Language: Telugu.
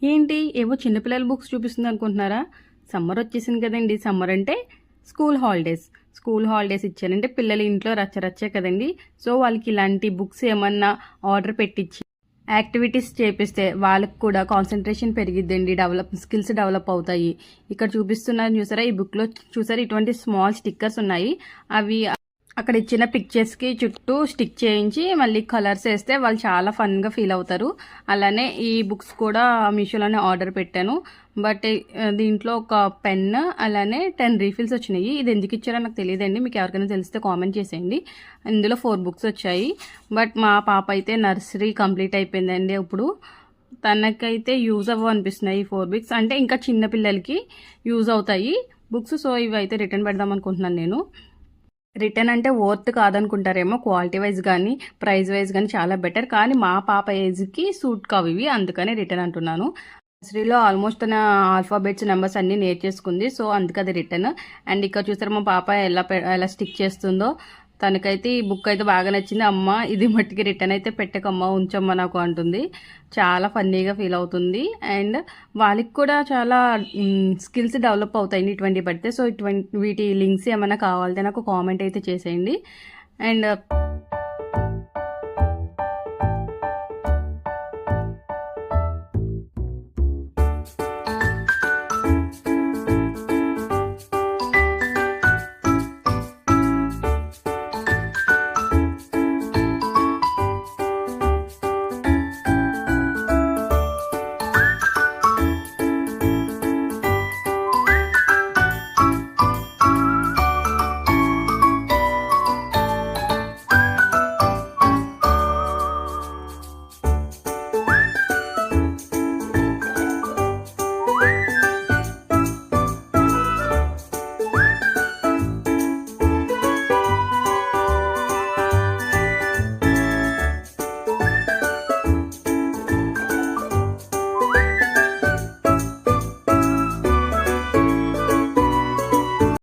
ఏంటి ఏవో చిన్నపిల్లల బుక్స్ చూపిస్తుంది అనుకుంటున్నారా? సమ్మర్ వచ్చేసింది కదండి. సమ్మర్ అంటే స్కూల్ హాలిడేస్ ఇచ్చారంటే పిల్లలు ఇంట్లో రచ్చరచ్చే కదండి. సో వాళ్ళకి ఇలాంటి బుక్స్ ఏమన్నా ఆర్డర్ పెట్టించి యాక్టివిటీస్ చేపిస్తే వాళ్ళకి కూడా కాన్సన్ట్రేషన్ పెరిగిద్దండి, స్కిల్స్ డెవలప్ అవుతాయి. ఇక్కడ చూపిస్తున్నారు చూసారా, ఈ బుక్లో చూసారా ఇటువంటి స్మాల్ స్టిక్కర్స్ ఉన్నాయి. అవి అక్కడ ఇచ్చిన పిక్చర్స్కి చుట్టూ స్టిక్ చేయించి మళ్ళీ కలర్స్ వేస్తే వాళ్ళు చాలా ఫన్గా ఫీల్ అవుతారు. అలానే ఈ బుక్స్ కూడా మీషోలోనే ఆర్డర్ పెట్టాను. బట్ దీంట్లో ఒక పెన్ అలానే 10 రీఫిల్స్ వచ్చినాయి. ఇది ఎందుకు ఇచ్చారో నాకు తెలియదండి, మీకు ఎవరికైనా తెలిస్తే కామెంట్ చేసేయండి. ఇందులో 4 బుక్స్ వచ్చాయి. బట్ మా పాప అయితే నర్సరీ కంప్లీట్ అయిపోయిందండి. ఇప్పుడు తనకైతే యూజ్ అనిపిస్తున్నాయి ఈ 4 బుక్స్. అంటే ఇంకా చిన్న పిల్లలకి యూజ్ అవుతాయి బుక్స్. సో ఇవి అయితే రిటర్న్ పెడదాం అనుకుంటున్నాను నేను. రిటర్న్ అంటే వర్త్ కాదనుకుంటారేమో, క్వాలిటీ వైజ్ కానీ ప్రైస్ వైజ్ కానీ చాలా బెటర్. కానీ మా పాప ఏజ్కి సూట్ కావు ఇవి, అందుకనే రిటర్న్ అంటున్నాను. నర్సరీలో ఆల్మోస్ట్ తన ఆల్ఫాబెట్స్ నెంబర్స్ అన్నీ నేర్చేసుకుంది. సో అందుకు అది రిటర్న్. అండ్ ఇక్కడ చూసారు మా పాప ఎలా స్టిక్ చేస్తుందో. తనకైతే ఈ బుక్ అయితే బాగా నచ్చింది. అమ్మ ఇది మట్టికి రిటర్న్ అయితే పెట్టకమ్మ, ఉంచమ్మ నాకు అంటుంది. చాలా ఫన్నీగా ఫీల్ అవుతుంది. అండ్ వాళ్ళకి కూడా చాలా స్కిల్స్ డెవలప్ అవుతాయి ఇటువంటి పడితే. సో వీటి లింక్స్ ఏమైనా కావాలంటే నాకు కామెంట్ అయితే చేసేయండి. అండ్